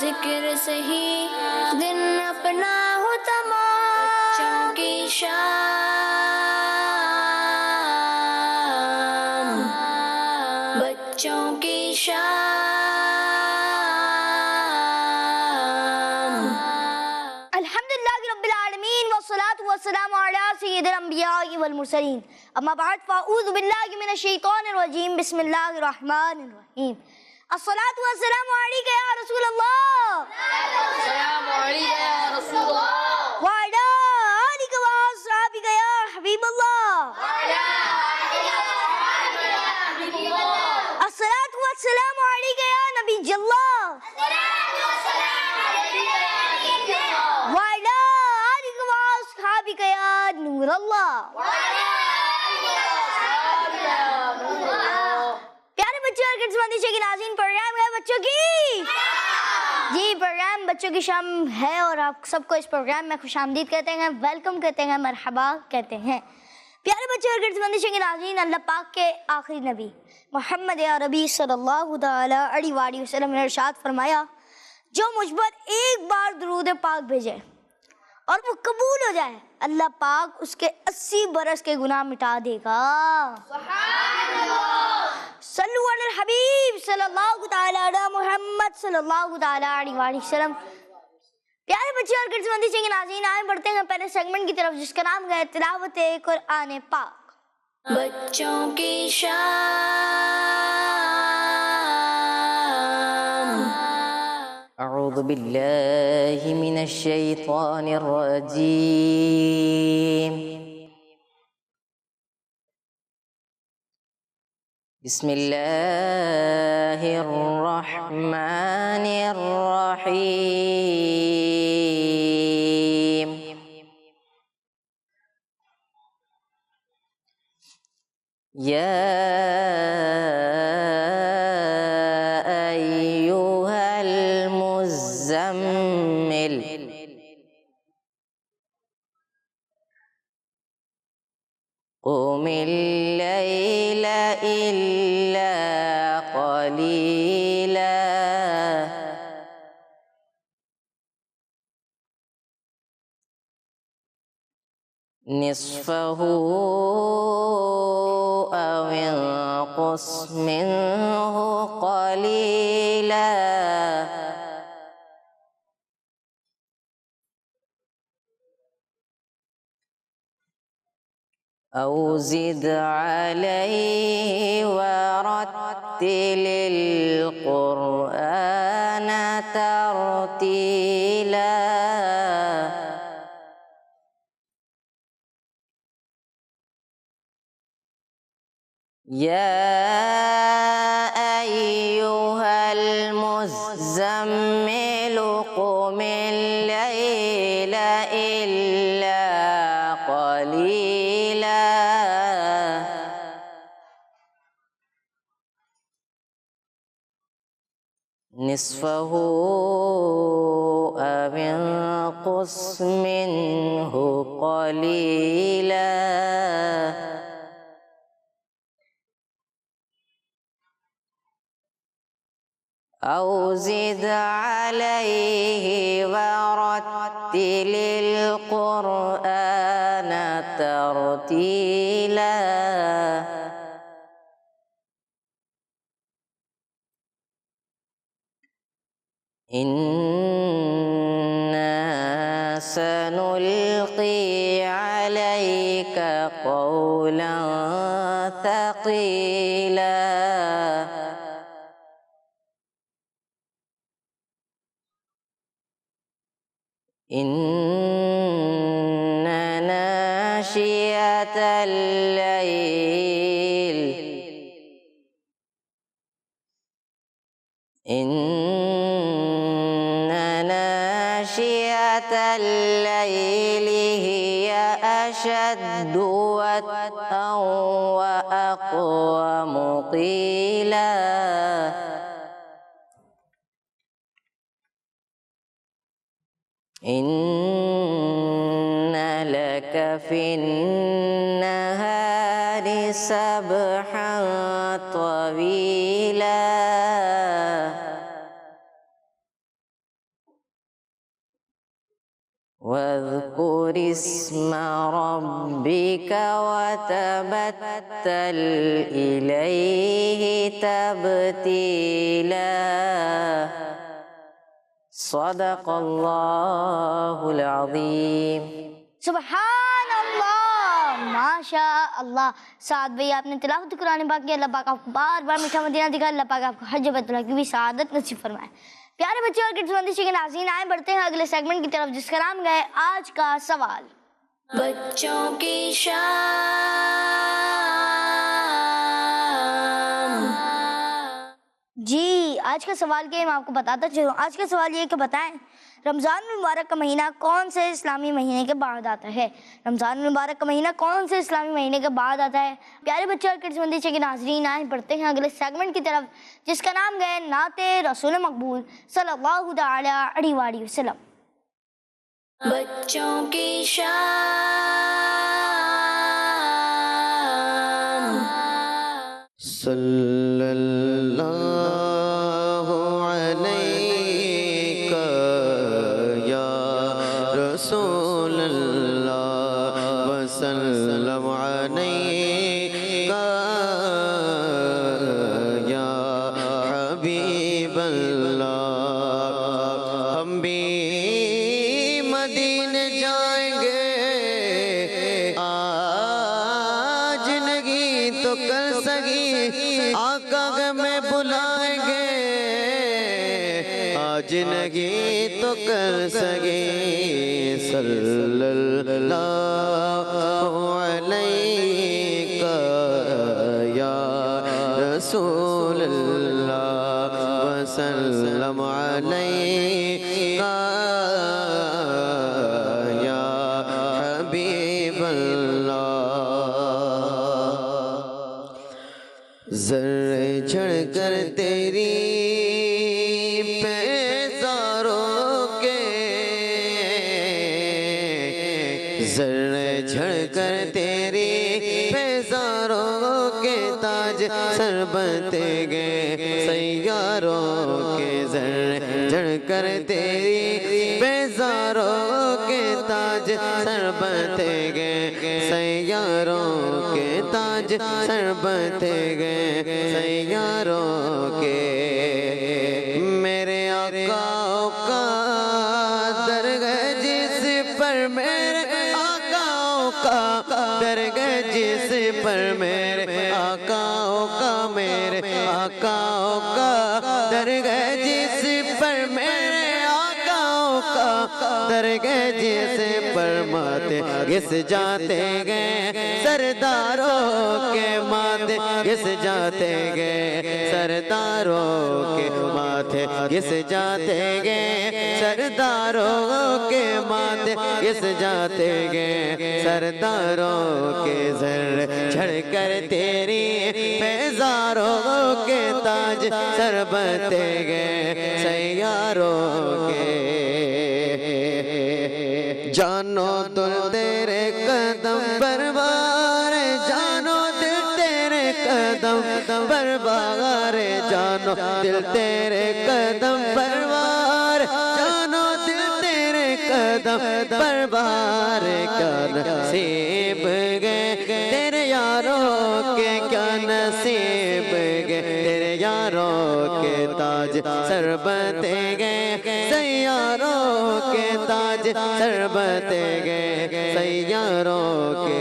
ذکر سے ہی دن اپنا ہو تمام، بچوں کی شام، بچوں کی شام۔ الحمدللہ رب العالمین والصلاة والسلام علی سید الانبیاء والمرسلین، اما بعد فاعوذ باللہ من الشیطان الرجیم، بسم اللہ الرحمن الرحیم۔ الصلاة والسلام علیکہ یا رسول اللہ، السلام علیکہ یا رسول اللہ، وعلی آلک واصحابک یا حبیب اللہ، الصلاة والسلام علیکہ یا نبی اللہ، وعلی آلک واصحابک یا نور اللہ۔ پیارے بچوں اور گرجمندی کے ناظرین، پروگرام ہے بچوں کی جی پروگرام بچوں کی شام ہے، اور آپ سب کو اس پروگرام میں خوش آمدید کہتے ہیں، ویلکم کہتے ہیں، مرحبا کہتے ہیں۔ پیارے بچوں اور گرجمندی کے ناظرین، اللہ پاک کے آخری نبی محمد عربی صلی اللہ تعالی علیہ وآلہ وسلم نے ارشاد فرمایا، جو مجھ پر ایک بار درود پاک بھیجے اور وہ قبول ہو جائے، اللہ پاک اس کے 80 برس کے گناہ مٹا دے گا۔ صلو علی الحبیب صلی اللہ تعالی علی محمد صلی اللہ تعالی علیہ وآلہ وسلم۔ پیارے بچے اور گرجمندی کے ناظرین، آئیں بڑھتے ہیں پہلے سیگمنٹ کی طرف، جس کا نام ہے تلاوت قرآن پاک۔ بچوں کی شام۔ اعوذ باللہ من الشیطان الرجیم، بسم اللہ الرحمن الرحیم۔ یا ایہا المزمل، قم اللیل الا قلیلا، نصفہ او انقص منہ قلیلا، او زد علیہ ورتل القرآن ترتیلا۔ یا ایہا المزمل، قم اللیل الا قلیلا، نصفہ او انقص منہ قلیلا، او زد علیہ ورتل القرآن ترتیلا۔ انا سنلقی علیک قولا ثقیلا، ان ناشئة الليل، ان ناشئة الليل هي أشد وطئا وأقوم قيلا، إن لك في النهار سبحا طويلا، واذكر اسم ربك وتبتل إليه تبتيلا صدق الله العظیم. سبحان اللہ، ماشاء اللہ. سعد بھائی آپ نے تلاوت قرآن پاک کی، اللہ پاک آپ کو بار بار میٹھا مدینہ دکھا، اللہ پاک آپ کو حج بیت اللہ کی بھی سعادت نصیب فرمائے. پیارے بچے اور کڈس بندشی کے ناظرین، آئے بڑھتے ہیں اگلے سیگمنٹ کی طرف جس کا نام ہے آج کا سوال. بچوں کی شام. جی آج کا سوال کیا ہے میں آپ کو بتاتا چلوں. آج کا سوال یہ کہ بتائیں رمضان المبارک کا مہینہ کون سے اسلامی مہینے کے بعد آتا ہے؟ رمضان المبارک کا مہینہ کون سے اسلامی مہینے کے بعد آتا ہے؟ پیارے بچے اور کڈس بندشی کے ناظرین، آئے بڑھتے ہیں اگلے سیگمنٹ کی طرف جس کا نام ہے نعت رسول مقبول صلی اللہ علیہ وآلہ وسلم. بچوں کی شام. صلی اللہ علیہ یا رسول اللہ وسلم علیہ یا حبیب اللہ. ہم بھی مدینے جائیں گے آج نہیں تو کل سگی، آقا میں بلائیں گے آج نہیں تو کل سگی. صلی اللہ علیہ یا رسول اللہ وسلم علیہ یا حبیب اللہ. ذرے جھڑ کر تیری پیزاروں کے، ذرے جھڑ کر تیری پیزاروں کے تاج سر بنتے گئے سیاروں کے. ذرے جھڑ کر تیری پیزاروں کے تاج سر بنتے گئے سیاروں کے تاج سر بنتے گئے سیاروں کے. میرے آقا کا درگاہ جس پر میرے آقا کا درگاہ جس پر میرے آقا کا میرے آقا کا درگاہ جس پر میرے آقا کا درگاہ جس پر ماتھے گھس جاتے گئے سرداروں کے ماتھے گھس جاتے گئے سرداروں کے ماتھے گھس جاتے گئے سرداروں کے ماتھے گھس جاتے گئے سرداروں کے. زر چھڑ کر تیری پیزاروں کے تاج سر بنتے گئے سیاروں کے. جانو دل تیرے قدم بربار، جانو دل تیرے قدم بربار، جانو دل تیرے قدم بربار، جانو دل تیرے قدم بربار. کیا نصیب گئے تیرے یاروں کے، کیا نصیب گئے تیرے یاروں کے تاج سر بنتے گئے سیاروں کے تاج سر بنتے گئے سیاروں کے.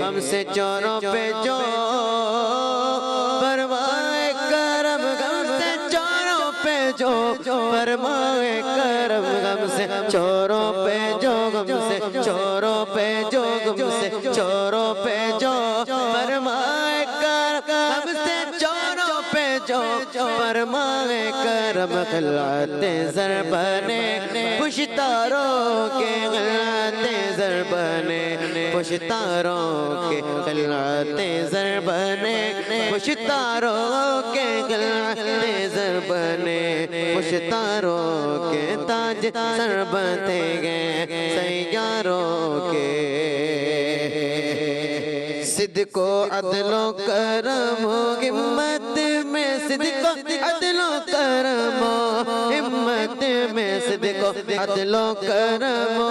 ہم سے چوروں پہ جو فرمائے کرم، ہم سے چوروں پہ جو فرمائے کرم، ہم سے چوروں پہ جو ہم سے چوروں پہ جو ہم سے چوروں پہ جو فرمائے کرم، ہم سے چوروں پہ جو فرمائے کرم. خلعت زر بنے پشتاروں کے، خلعت زر بنے پشتاروں کے، خلعت زر بنے پشتاروں کے، خلعت زر بنے پشتاروں کے تاج سر بنتے گئے سیاروں کے. صدق و عدل و کرم و ہمت میں، صدق و عدل و کرم و ہمت میں، صدق و عدل و کرم و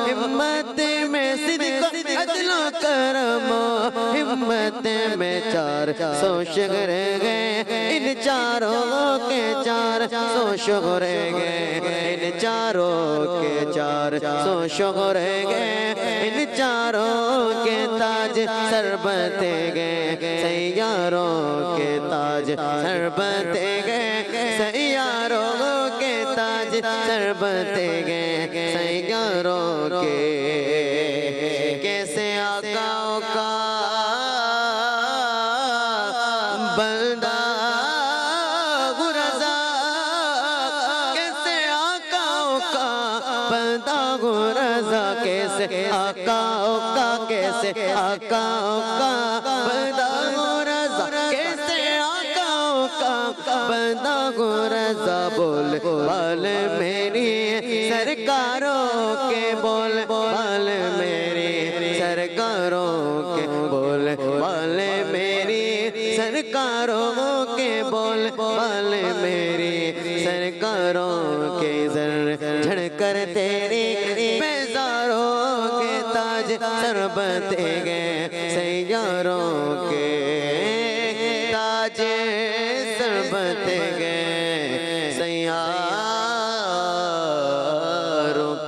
ہمت میں صدق عدل و کرم و ہمت میں 400 شکر گئے ان چاروں کے 400 شکر گئے ان چاروں کے 400 شکر گئے ان چاروں کے تاج سر بتے گئے سیاروں کے تاج سر بتے گئے سیاروں کے تاج سر بتے گئے سیاروں کے کیسے آقاؤں کا بندہ گرزا کیسے آقاؤں کا بندہ گرزا کیسے آقاؤں کا کیسے آقاؤں کا بندہ گرزا کیسے آقاؤں کا بندہ گرزا بول بال میری سرکاروں کے بول بال میری سرکاروں کے بول بال میری سرکاروں کے بول بال میری سرکاروں کے زر جھڑ کر تیری بیزاروں کے تاج سر بتے گئے سیاروں کے تاج سر بتے گئے سیاروں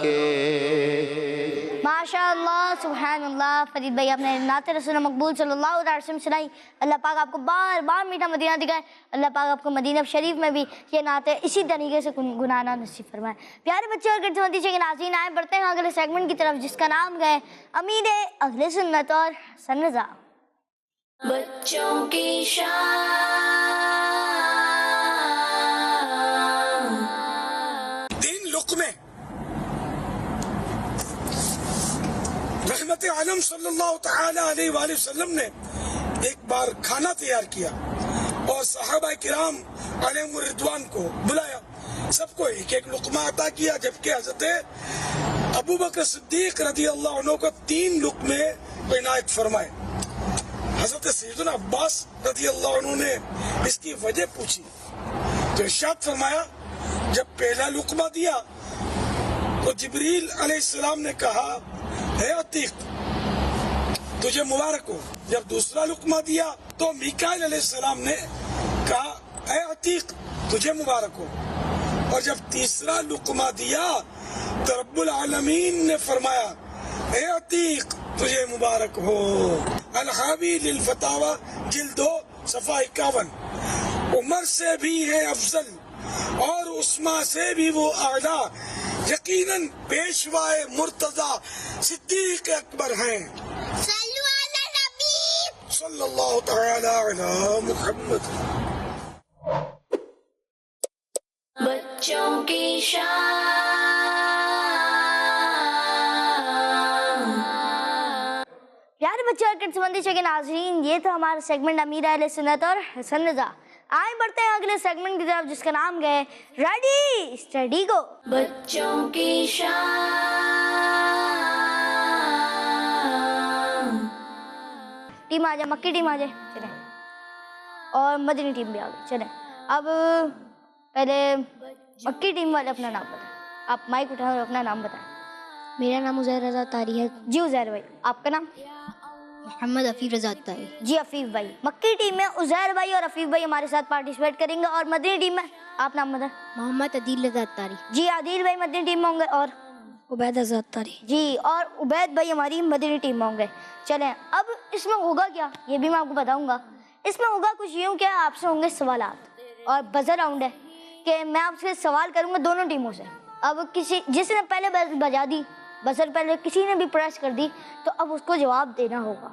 کے ماشاءاللہ سبحان اللہ فرید بھائی آپ نے نعت رسول مقبول صلی اللہ علیہ وسلم سنائی. اللہ پاک آپ کو بار بار میٹھا مدینہ دکھائے. اللہ پاک آپ کو مدینہ شریف میں بھی یہ نعتیں اسی طریقے سے گنگنانا نصیب فرمائے. پیارے بچے اور گرد مدیشے کے ناظرین آئے بڑھتے ہیں اگلے سیگمنٹ کی طرف جس کا نام ہے امیر اہل سنت اور حسن رضا. بچوں کی شان 3 لقمے رحمت عالم صلی اللہ تعالی علیہ وآلہ وسلم نے ایک بار کھانا تیار کیا اور صحابہ کرام علیہم الرضوان کو بلایا. سب کو ایک ایک لقمہ عطا کیا جبکہ حضرت ابو بکر صدیق رضی اللہ عنہ کو 3 لقمے عنایت فرمائے. حضرت سیدنا عباس رضی اللہ عنہ نے اس کی وجہ پوچھی تو ارشاد فرمایا جب پہلا لقمہ دیا تو جبریل علیہ السلام نے کہا اے عتیق تجھے مبارک ہو. جب دوسرا لقمہ دیا تو میکائیل علیہ السلام نے کہا اے عتیق تجھے مبارک ہو. اور جب تیسرا لقمہ دیا تو رب العالمین نے فرمایا اے عتیق تجھے مبارک ہو. الحاوی للفتاوی جلد 2 صفحہ 51. عمر سے بھی ہے افضل اور عثمان سے بھی وہ اعلیٰ یقیناً پیشوائے مرتضی صدیق اکبر ہیں. صلو علی نبی صلی اللہ تعالی علی محمد. بچوں کی شان. پیارے بچے اور گرد مدیشے کے ناظرین یہ تھا ہمارا سیگمنٹ امیر اہل سنت اور حسن رضا. آئے بڑھتے ہیں اگلے سیگمنٹ کی طرف جس کا نام ہے ریڈی اسٹڈی گو. بچوں کی شان. ٹیم آ جائے مکی ٹیم آ جائے چلیں اور مدنی ٹیم بھی آ گئی. چلیں اب پہلے مکی ٹیم والے اپنا نام بتائیں. آپ مائک اٹھائیں اور اپنا نام بتائیں. میرا نام عزیر رضا طاری ہے. جی عزیر بھائی آپ کا نام؟ محمد عفیف رضا طاری. جی عفیف بھائی. مکی ٹیم میں عزیر بھائی اور عفیف بھائی ہمارے ساتھ پارٹیسپیٹ کریں گے. اور مدنی ٹیم میں آپ نام بتائیں. محمد عدیل رضا طاری. جی عادل بھائی مدنی ٹیم میں ہوں گے. اور عبید رضا طاری. جی اور عبید بھائی ہماری مدنی ٹیم میں ہوں گے. چلیں اب اس میں ہوگا کیا یہ بھی میں آپ کو بتاؤں گا. اس میں ہوگا کچھ یوں کہ آپ سے ہوں گے سوالات اور بزر راؤنڈ ہے کہ میں آپ سے سوال کروں گا دونوں ٹیموں سے. اب کسی جس نے پہلے بجا دی بزر پہلے کسی نے بھی پریس کر دی تو اب اس کو جواب دینا ہوگا.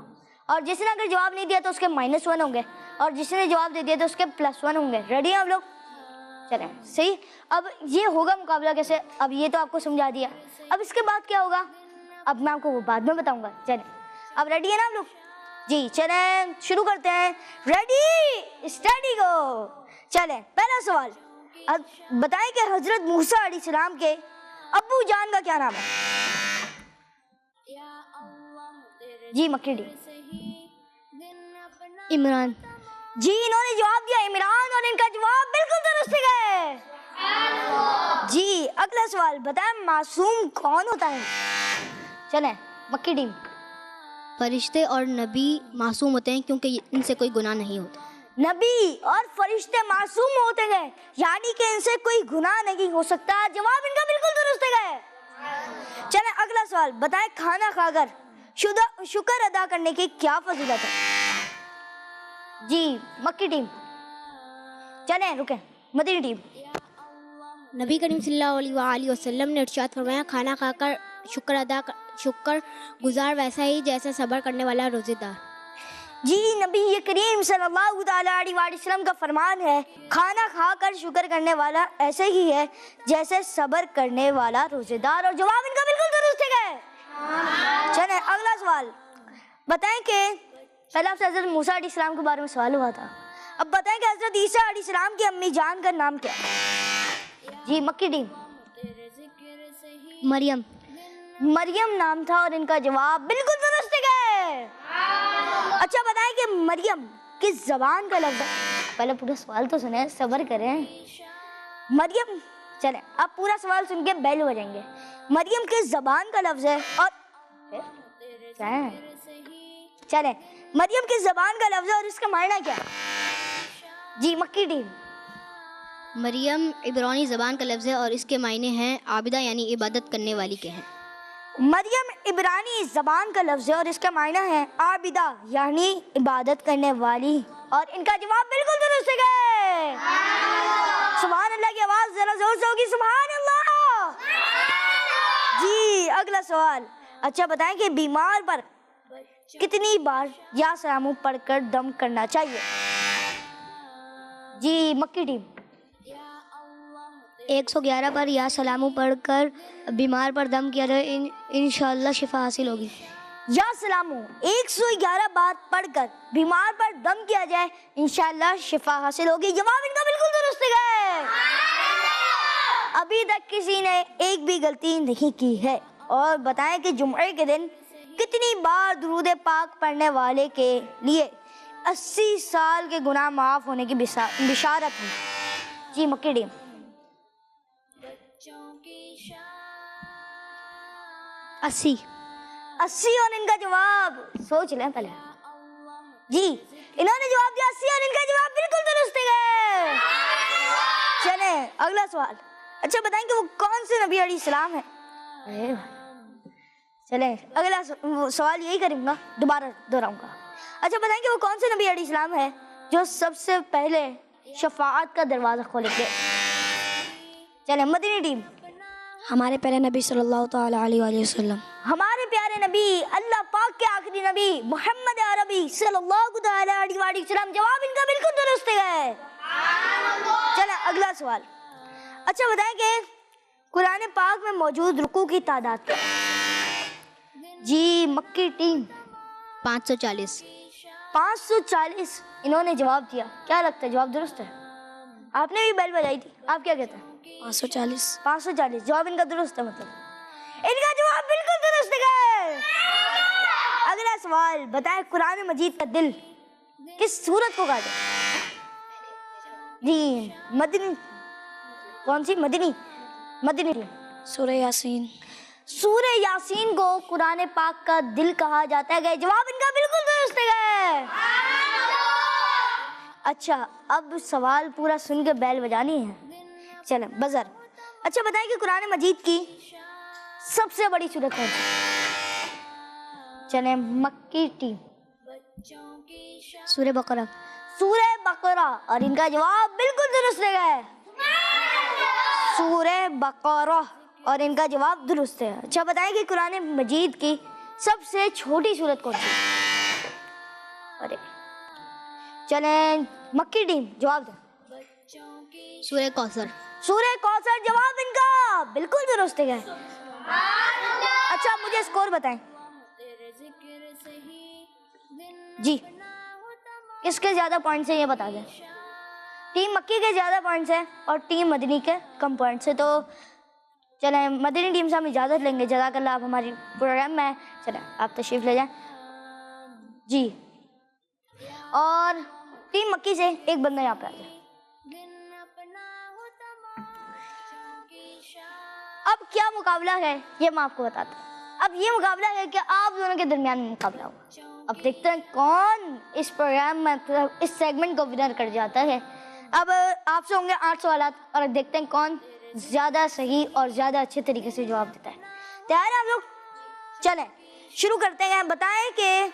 اور جس نے اگر جواب نہیں دیا تو اس کے -1 ہوں گے اور جس نے جواب دے دیا تو اس کے +1 ہوں گے. ریڈی ہیں آپ لوگ؟ چلیں صحیح. اب یہ ہوگا مقابلہ کیسے. اب یہ تو آپ کو سمجھا دیا. اب اس کے بعد کیا ہوگا اب میں آپ کو وہ بعد میں بتاؤں گا. چلیں اب ریڈی ہیں نا آپ لوگ؟ جی چلیں شروع کرتے ہیں. ریڈی اسٹڈی گو. چلیں پہلا سوال اب بتائیں کہ حضرت موسیٰ علیہ السلام کے ابو جان کا کیا نام ہے؟ جی مکی ٹیم. عمران. جی انہوں نے جواب دیا عمران اور ان کا جواب بالکل درست ہے. جی اگلا سوال بتائیں معصوم کون ہوتا ہے؟ چلیں مکی ٹیم. فرشتے اور نبی معصوم ہوتے ہیں کیونکہ ان سے کوئی گناہ نہیں ہوتا. نبی اور فرشتے معصوم ہوتے ہیں یعنی کہ ان سے کوئی گناہ نہیں ہو سکتا. جواب ان کا بالکل درست ہے. چلیں اگلا سوال بتائیں کھانا کھا کر شکر ادا کرنے کی کیا فضیلت ہے؟ جی مکی ٹیم. چلیں رکیں مدنی ٹیم. نبی کریم صلی اللہ علیہ وآلہ وسلم نے ارشاد فرمایا کھانا کھا کر شکر گزار ویسا ہی جیسا صبر کرنے والا روزے دار. جی نبی کریم صلی اللہ تعالیٰ علیہ وآلہ وسلم کا فرمان ہے کھانا کھا کر شکر کرنے والا ایسے ہی ہے جیسے صبر کرنے والا روزے دار. اور جواب ان کا بالکل درست ہے. چلیں اگلا سوال بتائیں کہ پہلے آپ سے حضرت موسیٰ علیہ السلام کے بارے میں سوال ہوا تھا, اب بتائیں کہ حضرت عیسیٰ علیہ السلام کی امی جان کا نام کیا ہے؟ جی مکی ٹیم. مریم. مریم نام تھا اور ان کا جواب بالکل درست ہے. اچھا بتائیں کہ مریم کس زبان کا لفظ ہے؟ پہلے پورا سوال تو سنیں, صبر کریں. مریم چلیں آپ پورا سوال سن کے بیل ہو جائیں گے. مریم کس زبان کا لفظ ہے اور چلیں مریم کس زبان کا لفظ ہے اور اس کا معنی کیا ہے؟ جی مکی ٹیم. مریم عبرانی زبان کا لفظ ہے اور اس کے معنی ہیں عابدہ یعنی عبادت کرنے والی کے ہیں. مریم عبرانی زبان کا لفظ ہے اور اس کا معنی ہے عابدہ یعنی عبادت کرنے والی. اور ان کا جواب بالکل درست ہے. سبحان اللہ کی آواز ذرا زور سے ہوگی. سبحان اللہ. جی اگلا سوال اچھا بتائیں کہ بیمار پر کتنی بار یا سلام پڑھ کر دم کرنا چاہیے؟ جی مکی ٹیم. 111 پر یا سلام پڑھ کر بیمار پر دم کیا جائے انشاءاللہ شفا حاصل ہوگی. یا سلام 111 بار پڑھ کر بیمار پر دم کیا جائے انشاءاللہ شفا حاصل ہوگی. جواب ان کا بالکل درست ہے. ابھی تک کسی نے ایک بھی غلطی نہیں کی ہے. اور بتائیں کہ جمعے کے دن کتنی بار درود پاک پڑھنے والے کے لیے 80 سال کے گناہ معاف ہونے کی بشارت ہے؟ جی مکی ٹیم. 80. اور ان کا جواب سوچ لیں پہلے. جی انہوں نے جواب دیا 80 اور ان کا جواب بالکل درست ہے. چلیں اگلا سوال اچھا بتائیں کہ وہ کون سے نبی علیہ السلام ہیں؟ چلیں اگلا سوال یہی کروں گا, دوبارہ دہراؤں گا. اچھا بتائیں کہ وہ کون سے نبی علیہ السلام ہے جو سب سے پہلے شفاعت کا دروازہ کھولیں گے؟ چلیں مدنی ٹیم. ہمارے پیارے نبی صلی اللہ تعالیٰ علیہ وآلہ وسلم. ہمارے پیارے نبی اللہ پاک کے آخری نبی محمد عربی صلی اللہ تعالیٰ علیہ وآلہ وسلم. جواب ان کا بالکل درست ہے. چلیں اگلا سوال اچھا بتائیں کہ قرآن پاک میں موجود رکوع کی تعداد کیا ہے؟ جی مکی ٹیم. 540. 540 انہوں نے جواب دیا. کیا لگتا ہے جواب درست ہے؟ آپ نے بھی بیل بجائی تھی, آپ کیا کہتے ہیں؟ 540 جواب ان کا درست ہے. مطلب ان کا جواب بالکل درست ہے. اگلا سوال بتائیں قرآن مجید کا دل کس سورت کو کہا جائے؟ جی مدنی. کون سی؟ مدنی. سورہ یاسین. سورہ یاسین کو قرآن پاک کا دل کہا جاتا ہے. جواب ان کا بالکل درست ہے. اچھا اب سوال پورا سن کے بیل بجانی ہے. چلیں بزر. اچھا بتائیں کہ قرآن مجید کی سب سے بڑی سورت کون سی؟ چلیں مکی ٹیم. سورہ بقرہ. سورہ بقرہ اور ان کا جواب بالکل درست ہے. سورہ بقرہ اور ان کا جواب درست ہے. اچھا بتائیں کہ قرآن مجید کی سب سے چھوٹی سورت کون سی؟ ارے چلیں مکی ٹیم جواب دیں. سورہ کوثر. سورہ کوثر. جواب ان کا بالکل درست ہے. اچھا مجھے اسکور بتائیں. جی کس کے زیادہ پوائنٹس ہیں یہ بتا دیں. ٹیم مکی کے زیادہ پوائنٹس ہیں اور ٹیم مدنی کے کم پوائنٹس ہیں. تو چلیں مدنی ٹیم سے ہم اجازت لیں گے. جزاک اللہ. آپ ہماری پروگرام میں چلیں آپ تشریف لے جائیں. جی اور ٹیم مکی سے ایک بندہ یہاں پہ آ جائے. اب کیا مقابلہ ہے یہ میں آپ کو بتاتا ہوں. اب یہ مقابلہ ہے کہ آپ دونوں کے درمیان میں مقابلہ ہوگا. اب دیکھتے ہیں کون اس پروگرام میں اس سیگمنٹ کو ونر کر جاتا ہے. اب آپ سے ہوں گے 8 سوالات اور دیکھتے ہیں کون زیادہ صحیح اور زیادہ اچھے طریقے سے جواب دیتا ہے. تیار ہیں آپ لوگ؟ چلیں شروع کرتے ہیں. بتائیں کہ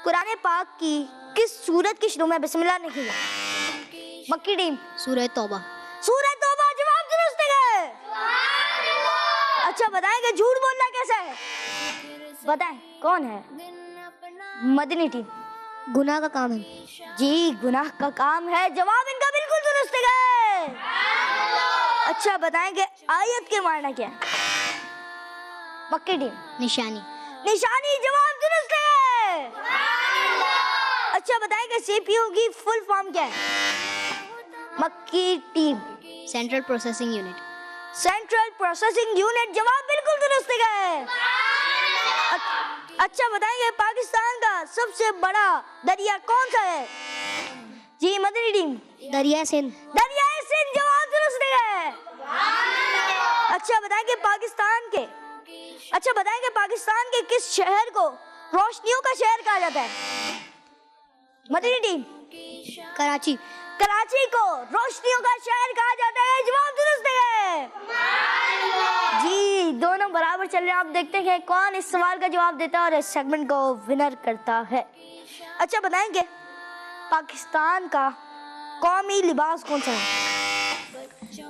قرآن پاک کی کس سورت کی شروع میں بسم اللہ نہیں ہے؟ مکی ٹیم. سورہ توبہ. سورہ توبہ. جواب درست ہے. اچھا بتائیں کہ جھوٹ بولنا کیسا ہے؟ بتائیں کون ہے؟ مدنی ٹیم. گناہ کا کام ہے. جی گناہ کا کام ہے. جواب ان کا بالکل درست ہے. اچھا بتائیں کہ آیت کے معنی کیا ہے؟ مکی ٹیم. نشانی. نشانی. جواب درست ہے. اچھا بتائیں کہ سی پی یو کی فل فارم کیا ہے؟ مکی team. Central processing unit. Central processing unit. جواب بالکل درست ہے. اچھا بتائیں کہ پاکستان کا سب سے بڑا دریا کون سا ہے؟ جی مدنی ٹیم. دریا سندھ. دریائے سندھ. جواب درست ہے. اچھا بتائیں کہ پاکستان کے کس شہر کو روشنیوں کا شہر کہا جاتا ہے؟ مدنی ٹیم. کراچی. کراچی کو روشنیوں کا شہر کہا جاتا ہے. جواب درست ہے. جی دونوں برابر چل رہے ہیں. آپ دیکھتے ہیں کون اس سوال کا جواب دیتا ہے اور اس سیگمنٹ کو ونر کرتا ہے. اچھا بتائیں کہ پاکستان کا قومی لباس کون سا ہے؟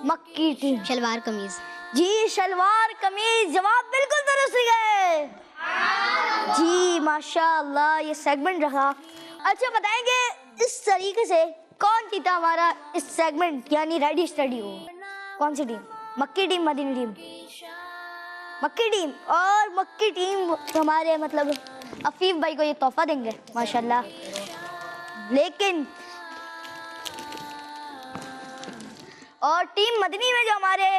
مکی ٹیم. شلوار قمیض. جی شلوار قمیض. جواب بالکل درست ہے. جی ماشاء اللہ یہ سیگمنٹ رہا. اچھا بتائیں کہ اس طریقے سے کون جیتا ہمارا اس سیگمنٹ یعنی ریڈی اسٹڈی ہو؟ کون سی ٹیم؟ مکی ٹیم. مدنی ٹیم. مکی ٹیم. اور مکی ٹیم ہمارے مطلب عفیف بھائی کو یہ تحفہ دیں گے ماشاءاللہ. لیکن اور ٹیم مدنی میں جو ہمارے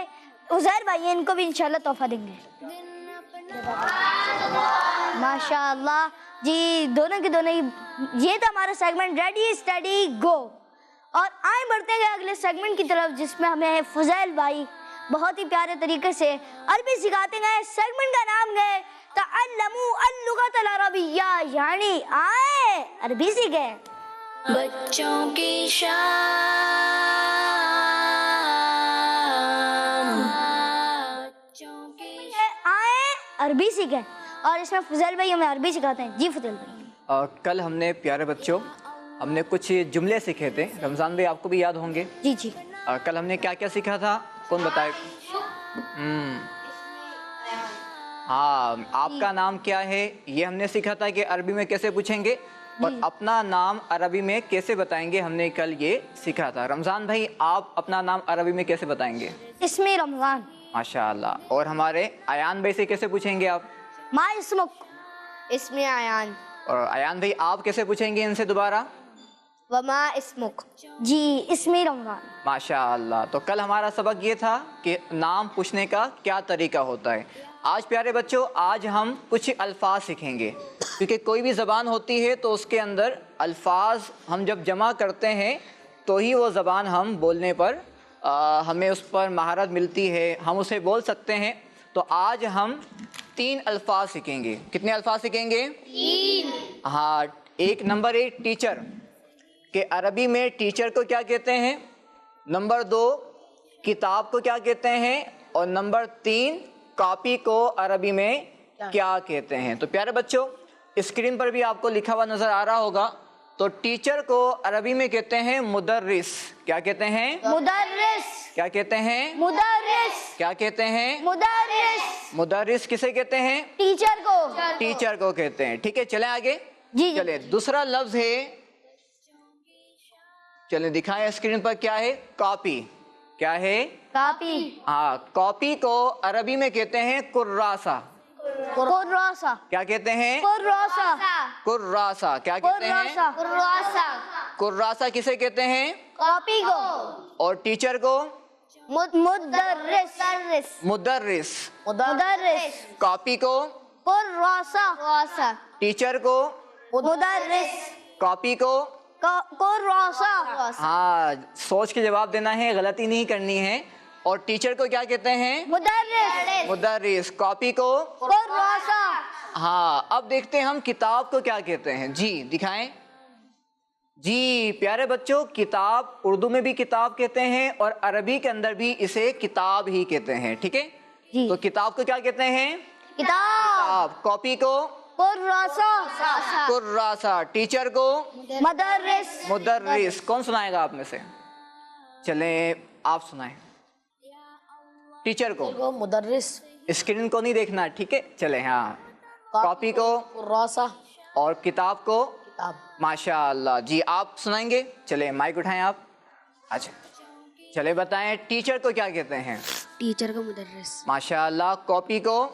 عزیر بھائی ہیں ان کو بھی انشاءاللہ تحفہ دیں گے ماشاءاللہ. جی دونوں کے دونوں ہی. یہ تھا ہمارا سیگمنٹ ریڈی اسٹڈی گو. اور آئیں بڑھتے ہیں اگلے سیگمنٹ کی طرف جس میں ہمیں فضیل بھائی بہت ہی پیارے طریقے سے عربی سکھاتے ہیں. سیگمنٹ کا نام ہے تعلموا اللغۃ العربیہ یعنی آئیں عربی سیکھیں. بچوں کی شام آئیں عربی سیکھیں. اور اس میں فضیل بھائی ہمیں عربی سکھاتے ہیں. جی فضیل بھائی. کل ہم نے پیارے بچوں ہم نے کچھ جملے سیکھے تھے. رمضان بھائی آپ کو بھی یاد ہوں گے. جی جی. کل ہم نے کیا کیا سیکھا تھا کون بتائے؟ ہاں آپ کا نام کیا ہے یہ ہم نے سیکھا تھا کہ عربی میں کیسے پوچھیں گے اور اپنا نام عربی میں کیسے بتائیں گے. ہم نے کل یہ سیکھا تھا. رمضان بھائی آپ اپنا نام عربی میں کیسے بتائیں گے؟ اسمی رمضان. ماشاء اللہ. اور ہمارے ایان بھائی سے کیسے پوچھیں گے آپ؟ ما اسمک. اسمی ایان. اور ایان بھائی آپ کیسے پوچھیں گے ان سے دوبارہ؟ وما اسمک. جی اسمی رمضان. ماشاء اللہ. تو کل ہمارا سبق یہ تھا کہ نام پوچھنے کا کیا طریقہ ہوتا ہے. آج پیارے بچوں آج ہم کچھ الفاظ سیکھیں گے کیونکہ کوئی بھی زبان ہوتی ہے تو اس کے اندر الفاظ ہم جب جمع کرتے ہیں تو ہی وہ زبان ہم بولنے پر ہمیں اس پر مہارت ملتی ہے, ہم اسے بول سکتے ہیں. تو آج ہم 3 الفاظ سیکھیں گے. کتنے الفاظ سیکھیں گے؟ 3. ہاں. ایک نمبر 1 ٹیچر کہ عربی میں ٹیچر کو کیا کہتے ہیں. نمبر 2 کتاب کو کیا کہتے ہیں. اور نمبر 3 کاپی کو عربی میں کیا کہتے ہیں. تو پیارے بچوں اسکرین پر بھی آپ کو لکھا ہوا نظر آ رہا ہوگا. تو ٹیچر کو عربی میں کہتے ہیں مدرس. کیا کہتے ہیں؟ مدرس. کیا کہتے ہیں؟ مدرس. کیا کہتے ہیں؟ مدرس. مدرس کسے کہتے ہیں؟ ٹیچر کو. ٹیچر کو کہتے ہیں. ٹھیک ہے چلیں آگے. جی چلیں دوسرا لفظ ہے, چلیں دکھائیں اسکرین پر کیا ہے. کاپی. کیا ہے؟ کاپی. ہاں کاپی کو عربی میں کہتے ہیں کراسہ. کراسہ. کیا کہتے ہیں؟ کراسہ. کراسہ. کیا کہتے ہیں؟ کراسہ. کراسہ کسے کہتے ہیں؟ کاپی کو. اور ٹیچر کو؟ مدرس. مدرس. مدرس. کاپی کو؟ کراسہ. ٹیچر کو؟ مدرس. کاپی کو؟ کراسہ. ہاں سوچ کے جواب دینا ہے, غلطی نہیں کرنی ہے. اور ٹیچر کو کیا کہتے ہیں؟ مدرس. مدرس. کاپی کو؟ کراسہ. ہاں اب دیکھتے ہیں ہم کتاب کو کیا کہتے ہیں. جی دکھائیں. جی پیارے بچوں کتاب اردو میں بھی کتاب کہتے ہیں اور عربی کے اندر بھی اسے کتاب ہی کہتے ہیں. ٹھیک ہے جی. تو کتاب کو کیا کہتے ہیں؟ کتاب. کاپی کو؟ کراسہ. کراسہ. ٹیچر کو؟ مدرس. مدرس. کون سنائے گا آپ میں سے؟ چلیں آپ سنائیں. ٹیچر کو؟ مدرس. اسکرین کو نہیں دیکھنا. ٹھیک ہے چلیں. ہاں کاپی کو؟ کراسہ. اور کتاب کو؟ کتاب. ماشاء اللہ. جی آپ سنائیں گے. چلیں مائک اٹھائیں آپ. اچھا چلے بتائیں ٹیچر کو کیا کہتے ہیں؟ ٹیچر کو مدرس. ماشاء اللہ. کاپی کو؟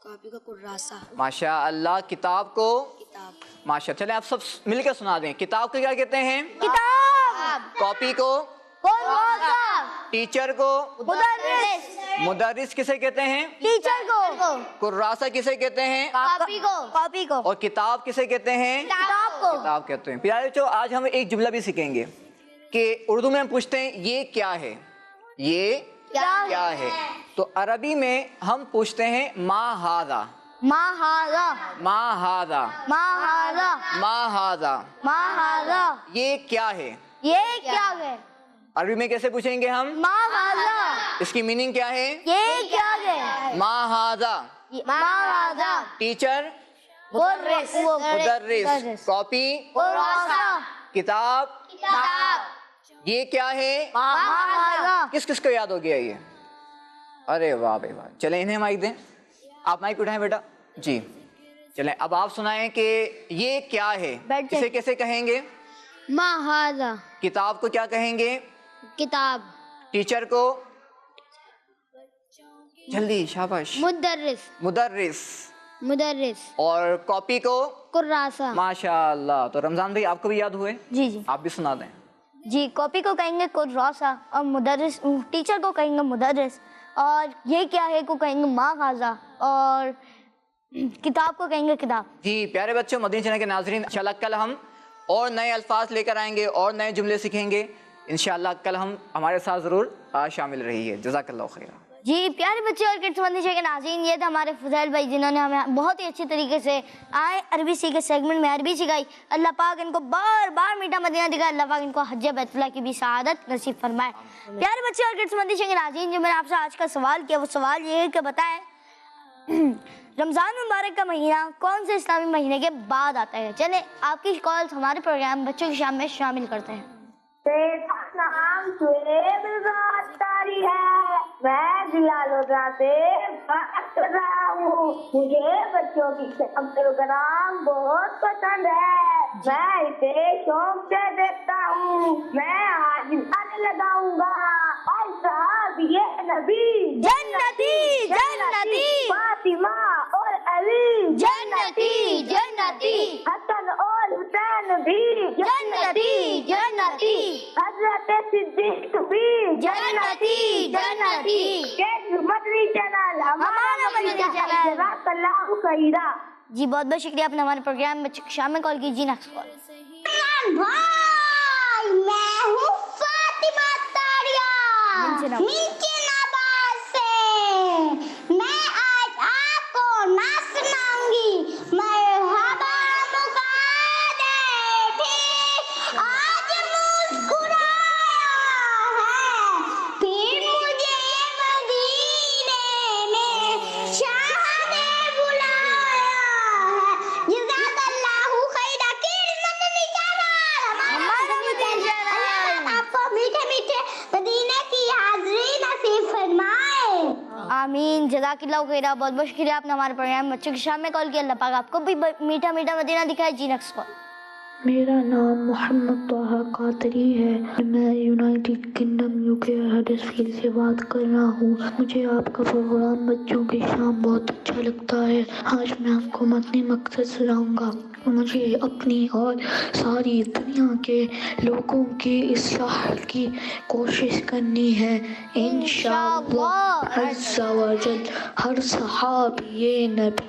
کاپی کو کراسہ. ماشاء اللہ. کتاب کو؟ کتاب. ماشاء. چلیں آپ سب مل کے سنا دیں. کتاب کو کیا کہتے ہیں؟ کتاب. کاپی کو؟ کراسہ. ٹیچر کو؟ مدرس. مدرس کسے کہتے ہیں؟ ٹیچر کو. کراسہ کسے کہتے ہیں؟ کاپی کو. کاپی کو. اور کتاب کسے کہتے ہیں؟ کتاب کو. کتاب کہتے ہیں. پیارے بچوں آج ہم ایک جملہ بھی سیکھیں گے کہ اردو میں ہم پوچھتے ہیں یہ کیا ہے، یہ کیا ہے. تو عربی میں ہم پوچھتے ہیں ما ھذا. ما ھذا. ما ھذا. ما ھذا. ما ھذا. ما ھذا. یہ کیا ہے. یہ کیا ہے. عربی میں کیسے پوچھیں گے ہم؟ ما ھذا. اس کی میننگ کیا ہے؟ یہ کیا ہے. ما ھذا. ما ھذا. ٹیچر؟ مدرس. مدرس. کاپی؟ کراسہ. کتاب؟ کتاب. یہ کیا ہے؟ ما ھذا. کس کس کو یاد ہو گیا یہ؟ ارے واہ بھائی واہ. چلیں انہیں مائک دیں. آپ مائک اٹھائیں بیٹا. جی چلیں اب آپ سنائیں کہ یہ کیا ہے. بیٹھ جائیں. اسے کیسے کہیں گے؟ ما ھذا. کتاب کو کیا کہیں گے؟ کتاب. ٹیچر کو؟ جلدی شاباش. مدرس. مدرس. مدرس. اور کاپی کو؟ کراسہ. ماشاء اللہ. تو رمضان بھائی آپ کو بھی یاد ہوئے؟ جی جی آپ بھی سنا دیں. جی. کاپی کو کہیں گے کراسہ اور مدرس ٹیچر کو کہیں گے مدرس اور یہ کیا ہے کو کہیں گے ما ھذا اور کتاب کو کہیں گے کتاب. جی پیارے بچوں مدنی چینل کے ناظرین انشاءاللہ کل ہم اور نئے الفاظ لے کر آئیں گے اور نئے جملے سیکھیں گے انشاءاللہ. کل ہم ہمارے ساتھ ضرور شامل رہیے. جزاک اللہ خیر. جی پیارے بچے اور کڈس مدنی چینل کے ناظرین یہ تھا ہمارے فضیل بھائی جنہوں نے ہمیں بہت ہی اچھی طریقے سے آئے عربی سیکھے سیگمنٹ میں عربی سکھائی. اللہ پاک ان کو بار بار میٹھا مدینہ دکھائے. اللہ پاک ان کو حج بیت اللہ کی بھی سعادت نصیب فرمائے. پیارے بچے اور کڈس مدنی چینل کے ناظرین جو میں نے آپ سے آج کا سوال کیا وہ سوال یہ ہے کہ بتائیں رمضان مبارک کا مہینہ کون سے اسلامی مہینے کے بعد آتا ہے. چلیں آپ کی کالز ہمارے پروگرام بچوں کی شام میں شامل کرتے ہیں. نام شعیب اتاری ہے. میں ضلع لودھا سے بات کر رہا ہوں. مجھے بچوں کی پروگرام بہت پسند ہے. میں اسے شوق سے دیکھتا ہوں. میں آج گانے لگاؤں گا. اور صاحب یہ نبی جنتی جنتی فاطمہ اور علی جنتی جنتی حسن اور حسین بھی جنتی جنتی حضرت صدیق بھی جنتی جنتی. مدنی چینل ہمارا مدنی چینل. جزاک اللہ خیرا. جی بہت بہت شکریہ آپ نے ہمارے پروگرام بچوں کی شام میں کال کی. جی نیکسٹ کال. بھائی میں ہوں فاطمہ تاریہ نیچے نواز سے. میں آج آپ کو نہ سناؤں گی. مرحبا مقادر بھی آج مسکرایا ہے. پھر مجھے مدینے میں شاہ نے بلایا ہے. جزاک اللہ خیرا. ہمارا مدنی چینل. آپ کو میٹھے میٹھے مدینے کی حاضری نصیب فرمائے. آمین. جزاک اللہ خیرہ. بہت بہت شکریہ آپ نے ہمارے پروگرام بچوں کی شام میں کال کیا. اللہ پاک آپ کو بھی میٹھا میٹھا مدینہ دکھائے. جی نیکسٹ کال. میرا نام محمد طه قادری ہے. میں یونائٹڈ کنگڈم UK ہڈرسفیلڈ سے بات کر رہا ہوں. مجھے آپ کا پروگرام بچوں کی شام بہت اچھا لگتا ہے. آج میں آپ کو مدنی مقصد سناؤں گا. مجھے اپنی اور ساری دنیا کے لوگوں کی اصلاح کی کوشش کرنی ہے انشاءاللہ عز و جل. ہر صحابی نبی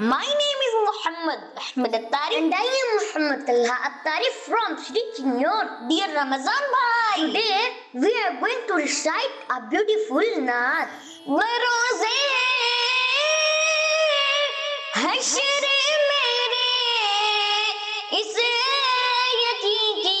My name is Muhammad Ahmed Attari and I am Muhammad Talha Attari from Sri Chinor. Dear Ramazan bhai, today we are going to recite a beautiful naat. Baroze hashre mere is yaqeen ki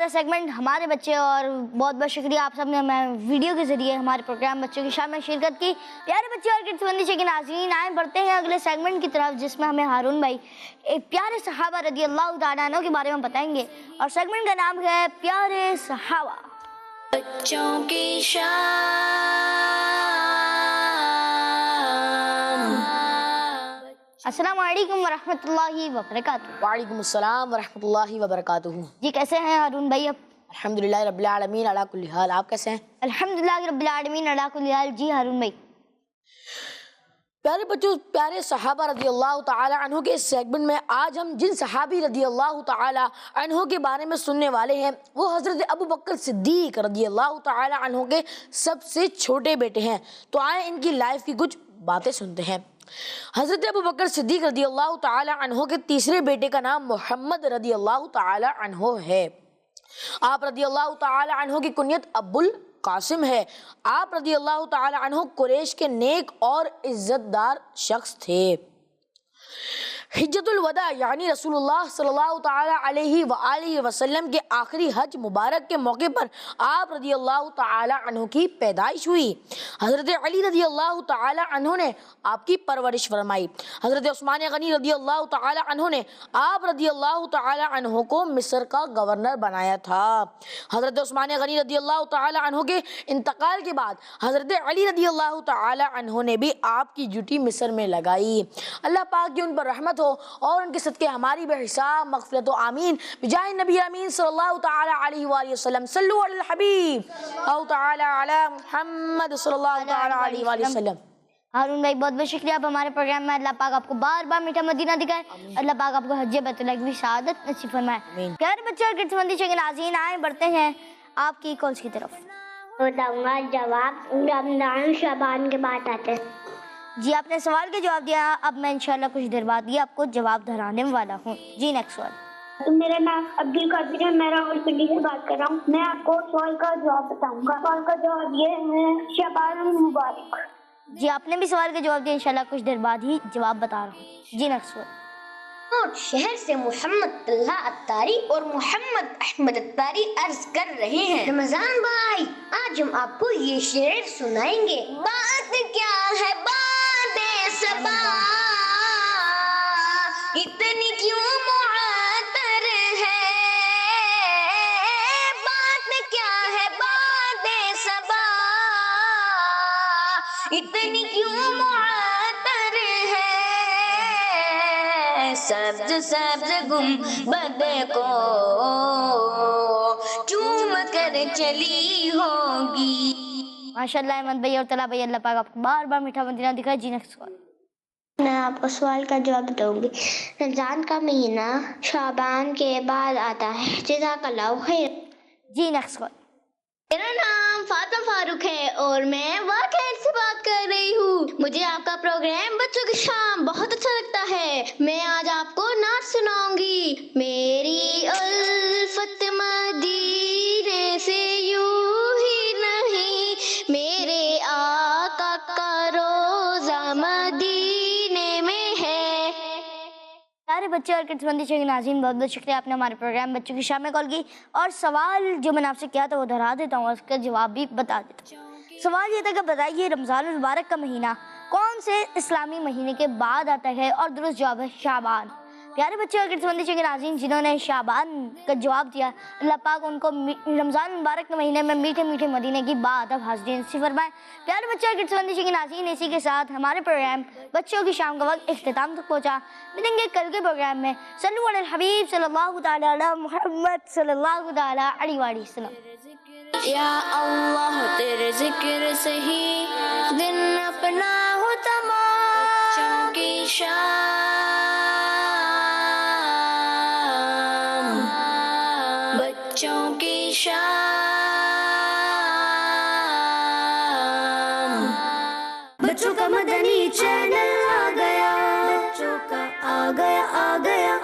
ہمارا segment ہمارے بچے، اور بہت بہت شکریہ آپ سب نے ہمیں ویڈیو کے ذریعے ہمارے پروگرام بچوں کی شام میں شرکت کی. پیارے بچے اور کڈس بندیشے کے ناظرین، آئیں بڑھتے ہیں اگلے سیگمنٹ کی طرف، جس میں ہمیں ہارون بھائی ایک پیارے صحابہ رضی اللہ تعالیٰ عنہ کے بارے میں بتائیں گے، اور سیگمنٹ کا نام ہے پیارے صحابہ. بچوں کی شام. السلام علیکم ورحمۃ اللہ وبرکاتہ. وعلیکم السلام ورحمۃ اللہ وبرکاتہ. جی کیسے ہیں ہارون بھائی؟ اب الحمدللہ رب العالمین علی کل حال. آپ کیسے ہیں؟ الحمدللہ رب العالمین علی کل حال. جی ہارون بھائی. پیارے بچوں، پیارے صحابہ رضی اللہ تعالی عنہ کے اس سیگمنٹ میں آج ہم جن صحابی رضی اللہ تعالی عنہ کے بارے میں سننے والے ہیں وہ حضرت ابو بکر صدیق رضی اللہ تعالی عنہ کے سب سے چھوٹے بیٹے ہیں. تو آئیں ان کی لائف کی کچھ باتیں سنتے ہیں. حضرت ابو بکر صدیق رضی اللہ تعالی عنہ کے تیسرے بیٹے کا نام محمد رضی اللہ تعالی عنہ ہے. آپ رضی اللہ تعالی عنہ کی کنیت ابو القاسم ہے. آپ رضی اللہ تعالی عنہ قریش کے نیک اور عزت دار شخص تھے. حجت الوداع یعنی رسول اللہ صلی اللہ تعالی علیہ وآلہ وسلم کے آخری حج مبارک کے موقع پر آپ رضی اللہ تعالی عنہ کی پیدائش ہوئی. حضرت علی رضی اللہ تعالی عنہ نے آپ کی پرورش فرمائی. حضرت عثمان غنی رضی اللہ تعالی عنہ نے آپ رضی اللہ تعالی عنہ کو مصر کا گورنر بنایا تھا. حضرت عثمان غنی رضی اللہ تعالی عنہ کے انتقال کے بعد حضرت علی رضی اللہ تعالی عنہ نے بھی آپ کی ڈیوٹی مصر میں لگائی. اللہ پاک کی ان پر رحمت ہو اور ان کے صدقے ہماری بے حساب مغفرت و آمین بجائے نبی امین صلی اللہ تعالی علیہ وآلہ وسلم. صلو علی الحبیب او تعالی علی محمد صلی اللہ تعالی علیہ وآلہ وسلم. ہارون بھائی بہت بہت شکریہ آپ ہمارے پروگرام میں. اللہ پاک آپ کو بار بار میٹھا مدینہ دکھائے. اللہ پاک آپ کو حج بیت اللہ کی سعادت نصیب فرمائے. پیارے بچے اور کڈس بندیشے کے ناظرین، آئیں بڑھتے ہیں آپ کی کالز کی طرف. بتاؤں گا جواب رمضان شعبان کے بعد آتے ہیں. جی آپ نے سوال کا جواب دیا. اب میں انشاءاللہ کچھ دیر بعد یہ آپ کو جواب دہرانے والا ہوں. جی نیکسٹ سوال. میرا نام عبد القادر ہے، میں راولپنڈی سے بات کر رہا ہوں. میں آپ کو سوال کا جواب بتاؤں گا. سوال کا جواب یہ ہے شعبان المبارک. جی آپ نے بھی سوال کا جواب دیا. انشاءاللہ کچھ دیر بعد ہی جواب بتا رہا ہوں. جی نیکسٹ سوال. شہر سے محمد طلحہ اتاری اور محمد احمد اتاری عرض کر رہے ہیں. رمضان بھائی آج ہم آپ کو یہ شعر سنائیں گے. بات کیا ہے بات صبا اتنی کیوں معطر ہے. بات کیا ہے بات صبا اتنی کیوں معطر ہے. سبز سبز گنبد کو چوم کر چلی ہوگی. ماشاءاللہ احمد بھائی اور طلحہ بھائی، اللہ پاک آپ کو بار بار میٹھا مدینہ دکھائے. جی نیکسٹ سوال. میں آپ کو سوال کا جواب بتاؤں گی. رمضان کا مہینہ شعبان کے بعد آتا ہے. جزاک اللہ خیر. جی نیکسٹ سوال. میرا نام فاطمہ فاروق ہے اور میں واقعہ سے بات کر رہی ہوں. مجھے آپ کا پروگرام بچوں کی شام بہت اچھا لگتا ہے. میں آج آپ کو نعت سناؤں گی. میری الفت مدینے سے یوں ہی نہیں، میرے آقا کا روزہ مدینے میں ہے. سارے بچے اور کڈس بندیشے کے ناظرین، بہت بہت شکریہ آپ نے ہمارے پروگرام بچوں کی شام میں کال کی. اور سوال جو میں نے آپ سے کیا تھا وہ دہرا دیتا ہوں اور اس کا جواب بھی بتا دیتا ہوں. سوال یہ تھا کہ بتائیے رمضان المبارک کا مہینہ کون سے اسلامی مہینے کے بعد آتا ہے، اور درست جواب ہے شعبان. پیارے بچے اور کڈس بندیشے کے ناظرین جنہوں نے شعبان کا جواب دیا، اللہ پاک ان کو رمضان المبارک کے مہینے میں میٹھے میٹھے مدینے کی بادب حاضری نصیب فرمائے. پیارے بچے اور کڈس بندیشے کے ناظرین، اسی کے ساتھ ہمارے پروگرام بچوں کی شام کا وقت اختتام تک پہنچا. ملیں گے کل کے پروگرام میں. صلو علی الحبیب صلی اللہ تعالی علی محمد صلی اللہ تعالی علیہ وآلہ وسلم. یا اللہ تیرے ذکر سے ہی دن اپنا ہو تمام. بچوں کی شام، بچوں کی شام. بچوں کا مدنی چینل آ گیا، بچوں کا آ گیا